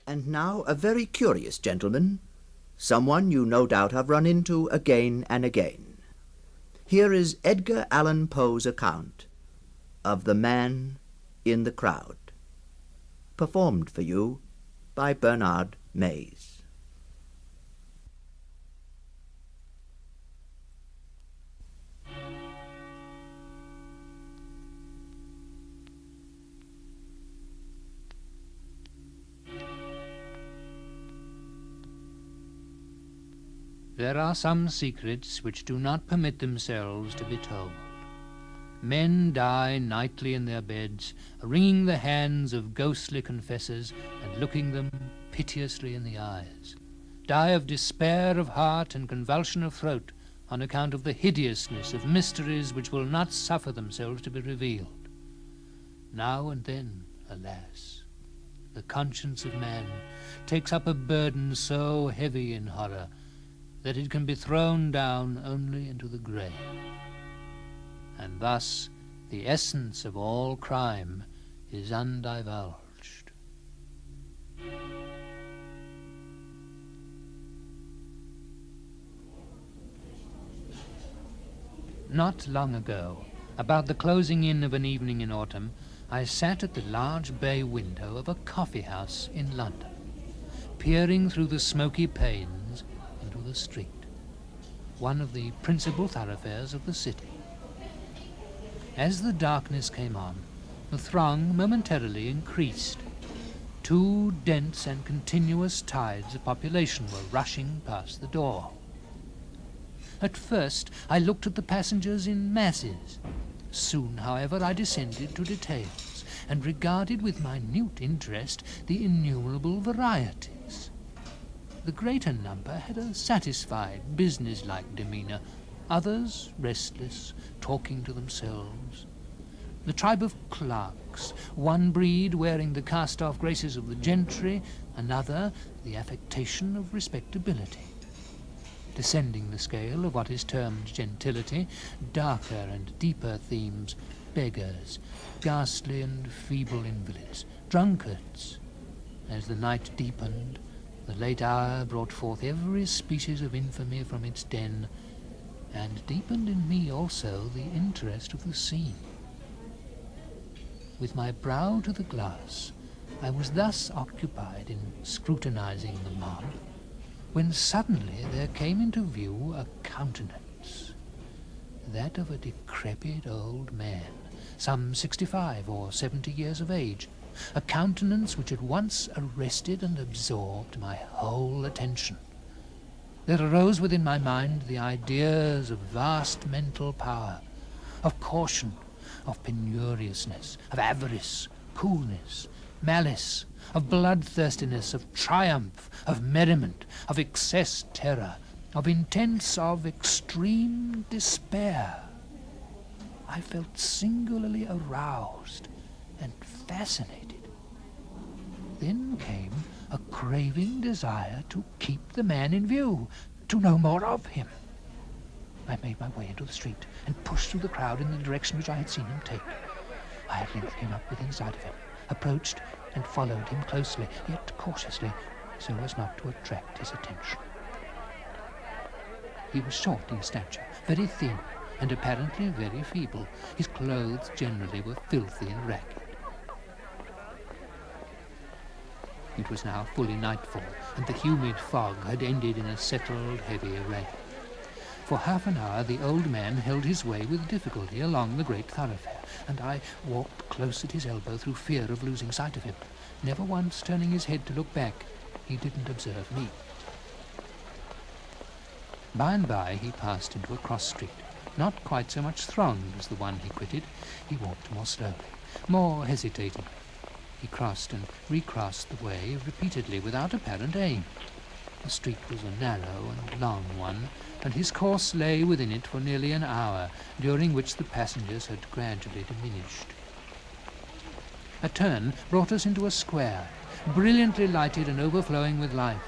And now a very curious gentleman, someone you no doubt have run into again and again. Here is Edgar Allan Poe's account of The Man in the Crowd, performed for you by Bernard Mays. There are some secrets which do not permit themselves to be told. Men die nightly in their beds, wringing the hands of ghostly confessors and looking them piteously in the eyes. Die of despair of heart and convulsion of throat on account of the hideousness of mysteries which will not suffer themselves to be revealed. Now and then, alas, the conscience of man takes up a burden so heavy in horror that it can be thrown down only into the grave. And thus the essence of all crime is undivulged. Not long ago, about the closing in of an evening in autumn, I sat at the large bay window of a coffee house in London, peering through the smoky panes into the street, one of the principal thoroughfares of the city. As the darkness came on, the throng momentarily increased. Two dense and continuous tides of population were rushing past the door. At first, I looked at the passengers in masses. Soon, however, I descended to details and regarded with minute interest the innumerable varieties. The greater number had a satisfied, business-like demeanour, others restless, talking to themselves. The tribe of clerks, one breed wearing the cast-off graces of the gentry, another the affectation of respectability. Descending the scale of what is termed gentility, darker and deeper themes, beggars, ghastly and feeble invalids, drunkards. As the night deepened, the late hour brought forth every species of infamy from its den, and deepened in me also the interest of the scene. With my brow to the glass, I was thus occupied in scrutinizing the mob, when suddenly there came into view a countenance, that of a decrepit old man, some 65 or 70 years of age, a countenance which at once arrested and absorbed my whole attention. There arose within my mind the ideas of vast mental power, of caution, of penuriousness, of avarice, coolness, malice, of bloodthirstiness, of triumph, of merriment, of excess terror, of intense, of extreme despair. I felt singularly aroused and fascinated. Then came a craving desire to keep the man in view, to know more of him. I made my way into the street and pushed through the crowd in the direction which I had seen him take. I at length came up within sight of him, approached and followed him closely, yet cautiously, so as not to attract his attention. He was short in stature, very thin, and apparently very feeble. His clothes generally were filthy and ragged. It was now fully nightfall, and the humid fog had ended in a settled, heavy rain. For half an hour the old man held his way with difficulty along the great thoroughfare, and I walked close at his elbow through fear of losing sight of him. Never once turning his head to look back, he didn't observe me. By and by he passed into a cross street, not quite so much thronged as the one he quitted. He walked more slowly, more hesitatingly. He crossed and recrossed the way repeatedly without apparent aim. The street was a narrow and long one, and his course lay within it for nearly an hour, during which the passengers had gradually diminished. A turn brought us into a square, brilliantly lighted and overflowing with life.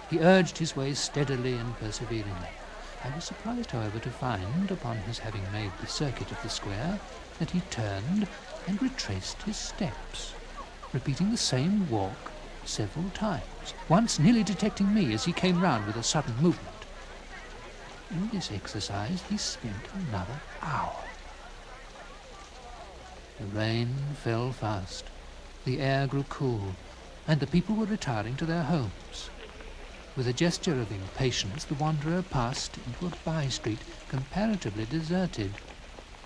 He urged his way steadily and perseveringly. I was surprised, however, to find, upon his having made the circuit of the square, that he turned and retraced his steps, repeating the same walk several times, once nearly detecting me as he came round with a sudden movement. In this exercise he spent another hour. The rain fell fast, the air grew cool, and the people were retiring to their homes. With a gesture of impatience, the wanderer passed into a by-street comparatively deserted.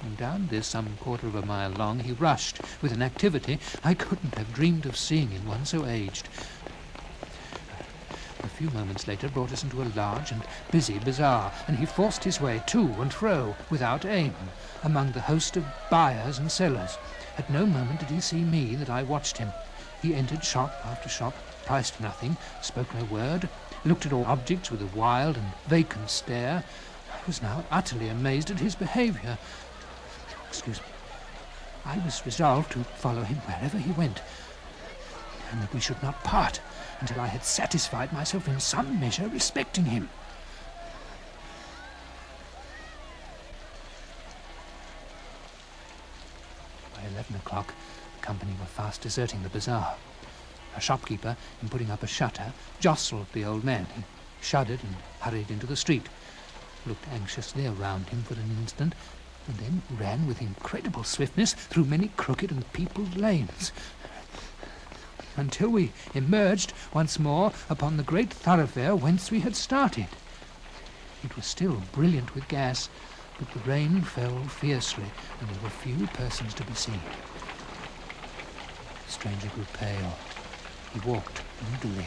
And down this, some quarter of a mile long, he rushed with an activity I couldn't have dreamed of seeing in one so aged. A few moments later brought us into a large and busy bazaar, and he forced his way to and fro, without aim, among the host of buyers and sellers. At no moment did he see me that I watched him. He entered shop after shop, priced nothing, spoke no word, looked at all objects with a wild and vacant stare. I was now utterly amazed at his behaviour. Excuse me. I was resolved to follow him wherever he went, and that we should not part until I had satisfied myself in some measure respecting him. By 11 o'clock, the company were fast deserting the bazaar. A shopkeeper, in putting up a shutter, jostled the old man. He shuddered and hurried into the street, looked anxiously around him for an instant, and then ran with incredible swiftness through many crooked and peopled lanes, until we emerged once more upon the great thoroughfare whence we had started. It was still brilliant with gas, but the rain fell fiercely, and there were few persons to be seen. The stranger grew pale. He walked moodily,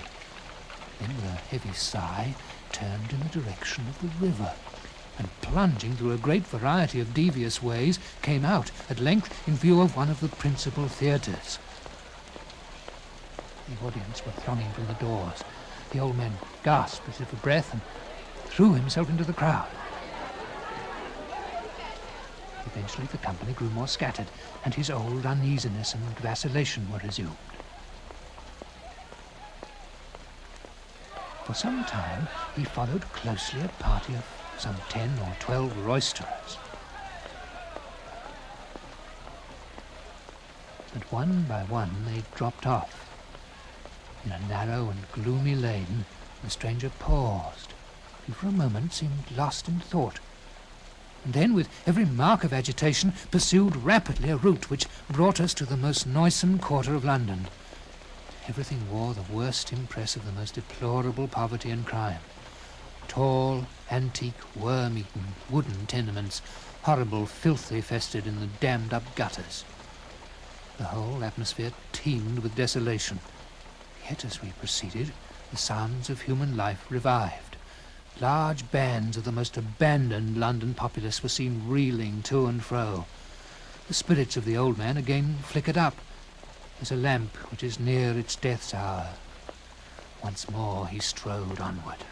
then with a heavy sigh turned in the direction of the river, and plunging through a great variety of devious ways, came out at length in view of one of the principal theatres. The audience were thronging from the doors. The old man gasped as if for breath and threw himself into the crowd. Eventually the company grew more scattered, and his old uneasiness and vacillation were resumed. For some time he followed closely a party of some 10 or 12 roisterers. But one by one they dropped off. In a narrow and gloomy lane, the stranger paused, and for a moment seemed lost in thought, and then, with every mark of agitation, pursued rapidly a route which brought us to the most noisome quarter of London. Everything wore the worst impress of the most deplorable poverty and crime. Tall, antique, worm-eaten, wooden tenements, horrible, filthy fested in the dammed-up gutters. The whole atmosphere teemed with desolation. Yet as we proceeded, the sounds of human life revived. Large bands of the most abandoned London populace were seen reeling to and fro. The spirits of the old man again flickered up, as a lamp which is near its death's hour. Once more he strode onward.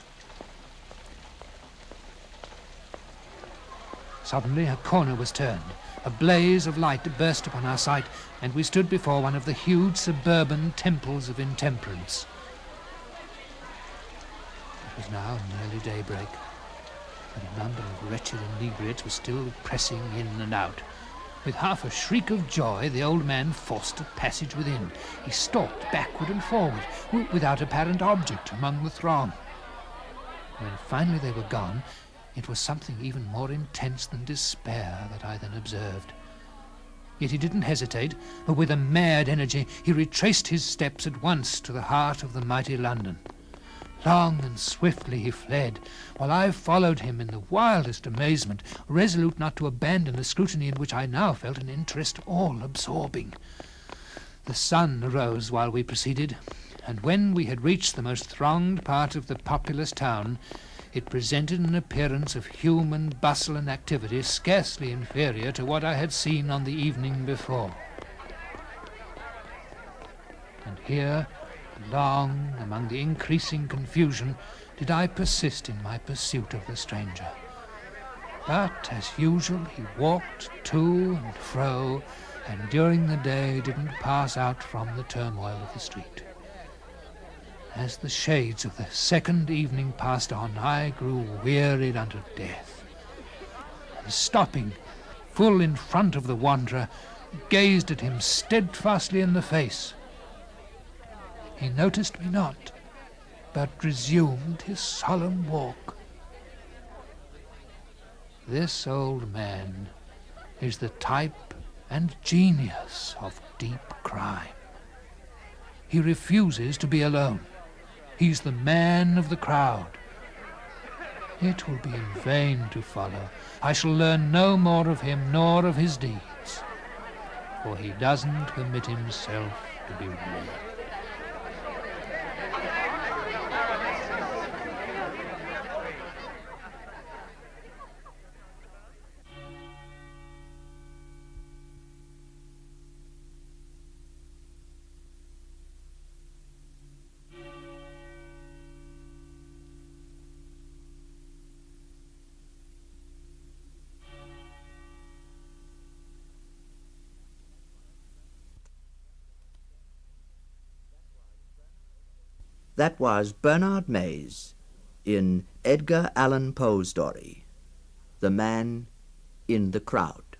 Suddenly a corner was turned. A blaze of light burst upon our sight, and we stood before one of the huge suburban temples of intemperance. It was now nearly daybreak, but a number of wretched inebriates were still pressing in and out. With half a shriek of joy, the old man forced a passage within. He stalked backward and forward, without apparent object, among the throng. When finally they were gone, it was something even more intense than despair that I then observed. Yet he didn't hesitate, but with a mad energy he retraced his steps at once to the heart of the mighty London. Long and swiftly he fled, while I followed him in the wildest amazement, resolute not to abandon a scrutiny in which I now felt an interest all-absorbing. The sun arose while we proceeded, and when we had reached the most thronged part of the populous town, it presented an appearance of human bustle and activity scarcely inferior to what I had seen on the evening before. And here, long among the increasing confusion, did I persist in my pursuit of the stranger. But, as usual, he walked to and fro, and during the day didn't pass out from the turmoil of the street. As the shades of the second evening passed on, I grew wearied unto death, and stopping full in front of the wanderer, gazed at him steadfastly in the face. He noticed me not, but resumed his solemn walk. This old man is the type and genius of deep crime. He refuses to be alone. He's the man of the crowd. It will be in vain to follow. I shall learn no more of him nor of his deeds, for he doesn't permit himself to be read. That was Bernard Mays in Edgar Allan Poe's story, The Man in the Crowd.